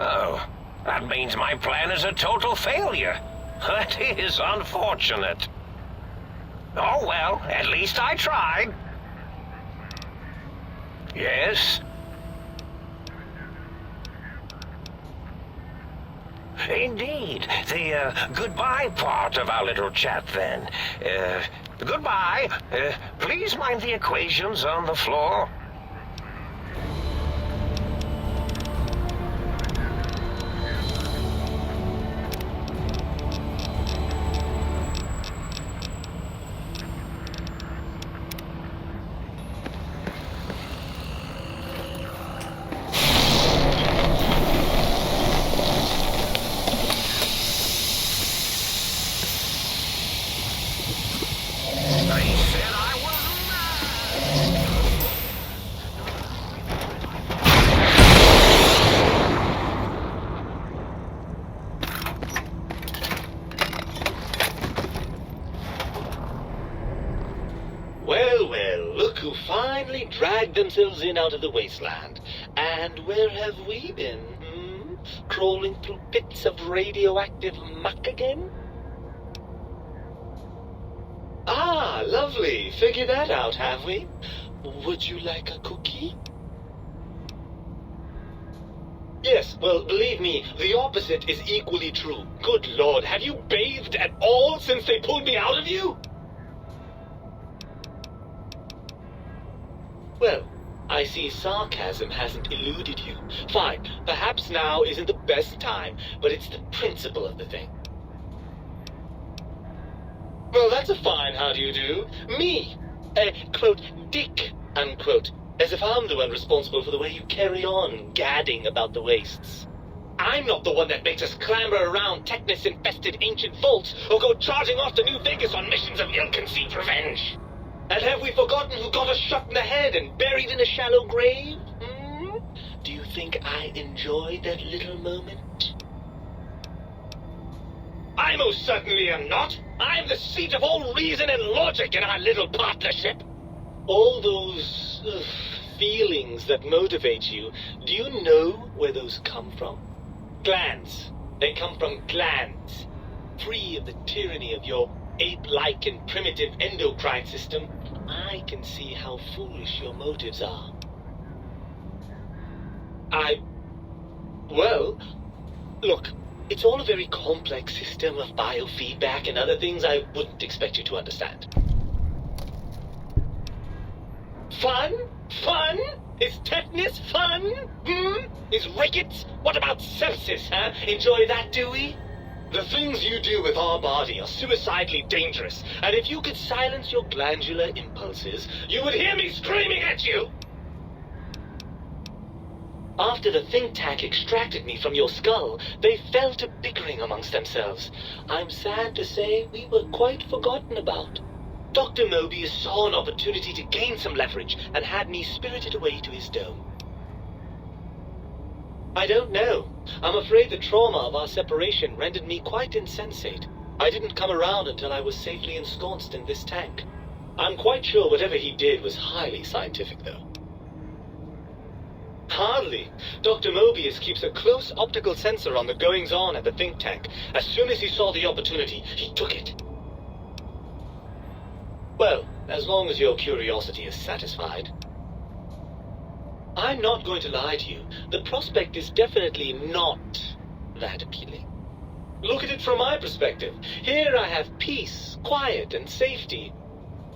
Oh, that means my plan is a total failure. That is unfortunate. Oh well, at least I tried. Yes? Indeed. The goodbye part of our little chat then. Goodbye. Please mind the equations on the floor. Well, look who finally dragged themselves in out of the wasteland. And where have we been? Crawling through pits of radioactive muck again? Ah, lovely. Figured that out, have we? Would you like a cookie? Yes, well, believe me, the opposite is equally true. Good Lord, have you bathed at all since they pulled me out of you? Well, I see sarcasm hasn't eluded you. Fine, perhaps now isn't the best time, but it's the principle of the thing. Well, that's a fine how do you do. Me, quote, dick, unquote, as if I'm the one responsible for the way you carry on gadding about the wastes. I'm not the one that makes us clamber around Technus-infested ancient vaults or go charging off to New Vegas on missions of ill-conceived revenge. And have we forgotten who got us shot in the head and buried in a shallow grave? Do you think I enjoyed that little moment? I most certainly am not. I'm the seat of all reason and logic in our little partnership. All those feelings that motivate you, do you know where those come from? Glands. They come from glands. Free of the tyranny of your ape-like and primitive endocrine system, I can see how foolish your motives are. Well, look, it's all a very complex system of biofeedback and other things I wouldn't expect you to understand. Fun? Fun? Is tetanus fun? Is rickets? What about sepsis, huh? Enjoy that, do we? The things you do with our body are suicidally dangerous, and if you could silence your glandular impulses, you would hear me screaming at you! After the think tank extracted me from your skull, they fell to bickering amongst themselves. I'm sad to say we were quite forgotten about. Dr. Mobius saw an opportunity to gain some leverage and had me spirited away to his dome. I don't know. I'm afraid the trauma of our separation rendered me quite insensate. I didn't come around until I was safely ensconced in this tank. I'm quite sure whatever he did was highly scientific, though. Hardly. Dr. Mobius keeps a close optical sensor on the goings-on at the think tank. As soon as he saw the opportunity, he took it. Well, as long as your curiosity is satisfied. I'm not going to lie to you. The prospect is definitely not that appealing. Look at it from my perspective. Here I have peace, quiet, and safety.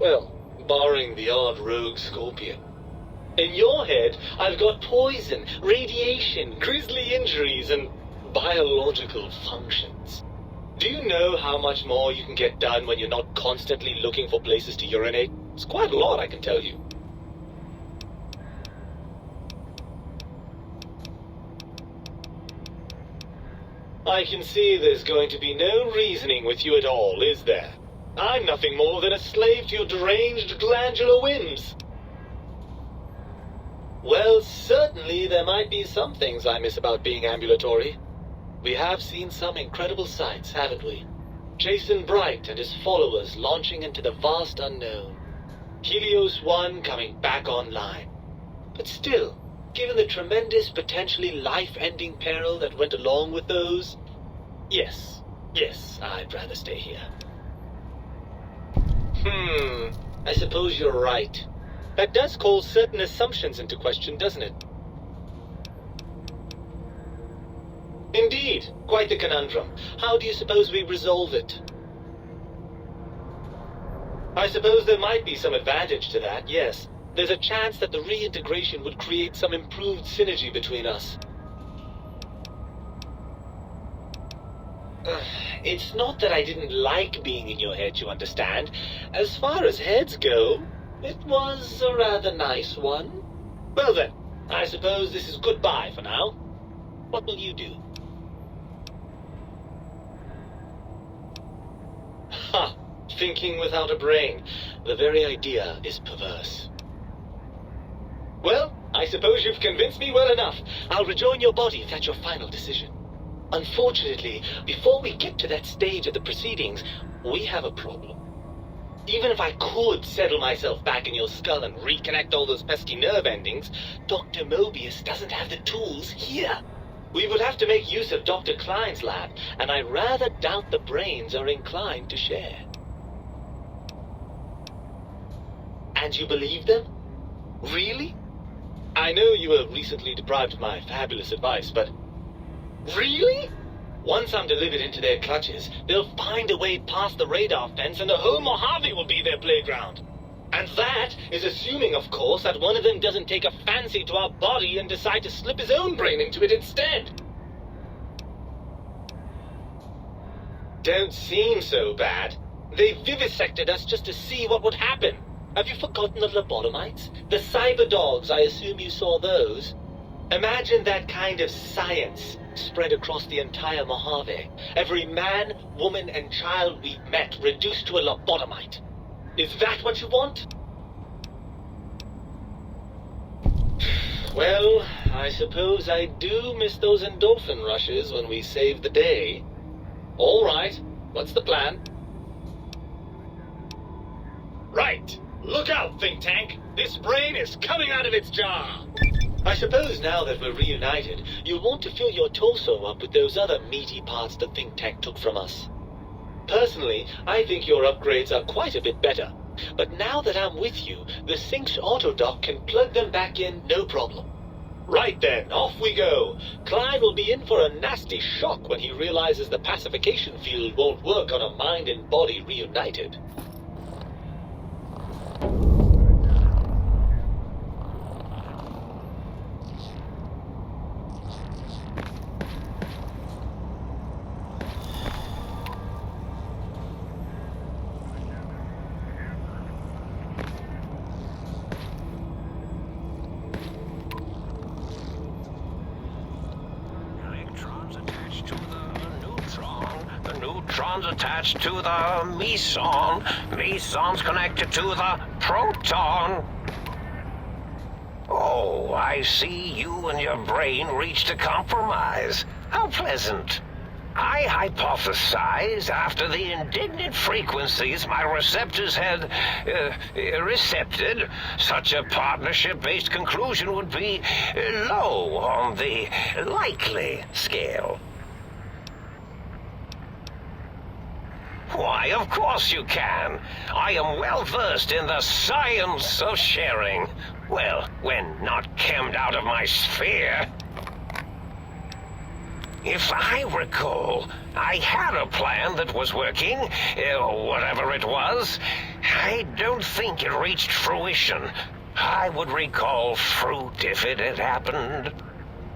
Well, barring the odd rogue scorpion. In your head, I've got poison, radiation, grisly injuries, and biological functions. Do you know how much more you can get done when you're not constantly looking for places to urinate? It's quite a lot, I can tell you. I can see there's going to be no reasoning with you at all, is there? I'm nothing more than a slave to your deranged glandular whims. Well, certainly there might be some things I miss about being ambulatory. We have seen some incredible sights, haven't we? Jason Bright and his followers launching into the vast unknown. Helios 1 coming back online. But still, given the tremendous, potentially life-ending peril that went along with those? Yes, I'd rather stay here. I suppose you're right. That does call certain assumptions into question, doesn't it? Indeed, quite the conundrum. How do you suppose we resolve it? I suppose there might be some advantage to that, yes. There's a chance that the reintegration would create some improved synergy between us. It's not that I didn't like being in your head, you understand. As far as heads go, it was a rather nice one. Well then, I suppose this is goodbye for now. What will you do? Ha! Thinking without a brain. The very idea is perverse. Well, I suppose you've convinced me well enough. I'll rejoin your body if that's your final decision. Unfortunately, before we get to that stage of the proceedings, we have a problem. Even if I could settle myself back in your skull and reconnect all those pesky nerve endings, Dr. Mobius doesn't have the tools here. We would have to make use of Dr. Klein's lab, and I rather doubt the brains are inclined to share. And you believe them? Really? I know you were recently deprived of my fabulous advice, but... Really? Once I'm delivered into their clutches, they'll find a way past the radar fence and the whole Mojave will be their playground. And that is assuming, of course, that one of them doesn't take a fancy to our body and decide to slip his own brain into it instead. Don't seem so bad. They vivisected us just to see what would happen. Have you forgotten the lobotomites? The cyber dogs, I assume you saw those. Imagine that kind of science spread across the entire Mojave. Every man, woman, and child we've met reduced to a lobotomite. Is that what you want? Well, I suppose I do miss those endorphin rushes when we save the day. All right, what's the plan? Right. Look out, think tank. This brain is coming out of its jar. I suppose now that we're reunited, you'll want to fill your torso up with those other meaty parts the think tank took from us. Personally, I think your upgrades are quite a bit better. But now that I'm with you, the Sync's autodock can plug them back in no problem. Right then, off we go. Clyde will be in for a nasty shock when he realizes the pacification field won't work on a mind and body reunited. Neutrons attached to the meson. Meson's connected to the proton. Oh, I see you and your brain reached a compromise. How pleasant. I hypothesized after the indignant frequencies my receptors had recepted, such a partnership-based conclusion would be low on the likely scale. Why, of course you can. I am well versed in the science of sharing. Well, when not chemmed out of my sphere. If I recall, I had a plan that was working, whatever it was. I don't think it reached fruition. I would recall fruit if it had happened.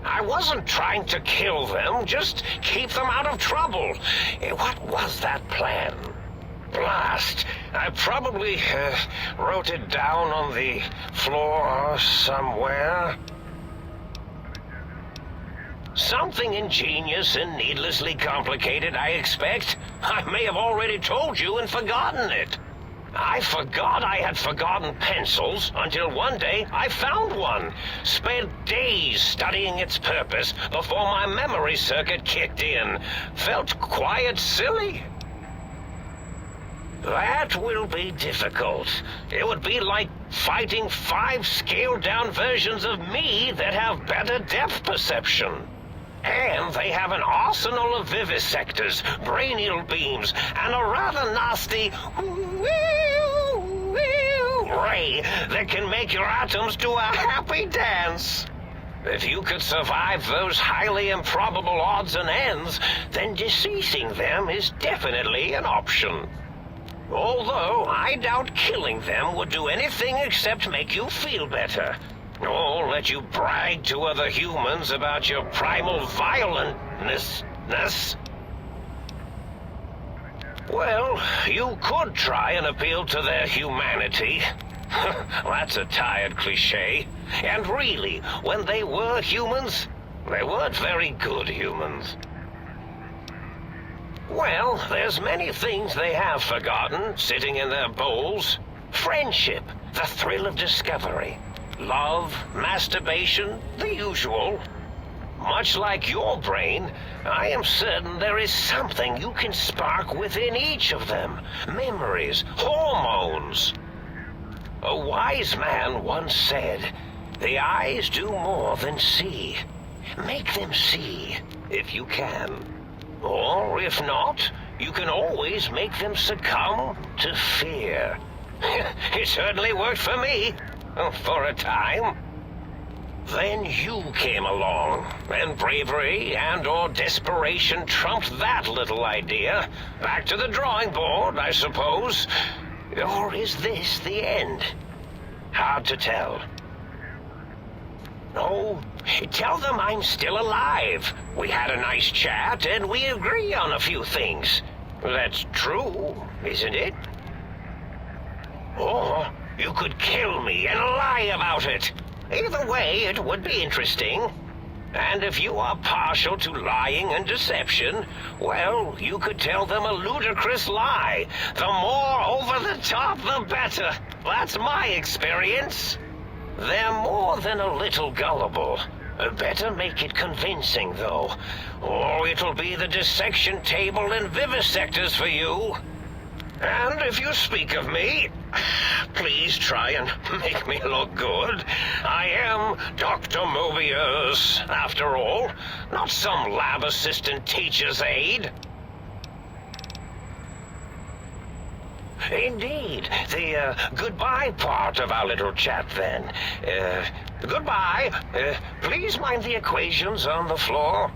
I wasn't trying to kill them, just keep them out of trouble. What was that plan? Blast. I probably wrote it down on the floor somewhere. Something ingenious and needlessly complicated, I expect. I may have already told you and forgotten it. I forgot I had forgotten pencils until one day I found one. Spent days studying its purpose before my memory circuit kicked in. Felt quite silly. That will be difficult. It would be like fighting 5 scaled-down versions of me that have better depth perception. And they have an arsenal of vivisectors, brainial beams, and a rather nasty ray that can make your atoms do a happy dance. If you could survive those highly improbable odds and ends, then deceasing them is definitely an option. Although I doubt killing them would do anything except make you feel better. Or let you brag to other humans about your primal violentness. Well, you could try and appeal to their humanity. That's a tired cliche. And really, when they were humans, they weren't very good humans. Well, there's many things they have forgotten, sitting in their bowls. Friendship, the thrill of discovery. Love, masturbation, the usual. Much like your brain, I am certain there is something you can spark within each of them. Memories, hormones. A wise man once said, "The eyes do more than see. Make them see, if you can. Or, if not, you can always make them succumb to fear." It certainly worked for me, for a time. Then you came along, and bravery and/or desperation trumped that little idea. Back to the drawing board, I suppose. Or is this the end? Hard to tell. No, tell them I'm still alive. We had a nice chat, and we agree on a few things. That's true, isn't it? Or you could kill me and lie about it. Either way, it would be interesting. And if you are partial to lying and deception, well, you could tell them a ludicrous lie. The more over the top, the better. That's my experience. They're more than a little gullible. Better make it convincing, though, or it'll be the dissection table and vivisectors for you. And if you speak of me, please try and make me look good. I am Dr. Mobius, after all, not some lab assistant teacher's aide. Indeed. The goodbye part of our little chat, then. Goodbye. Please mind the equations on the floor.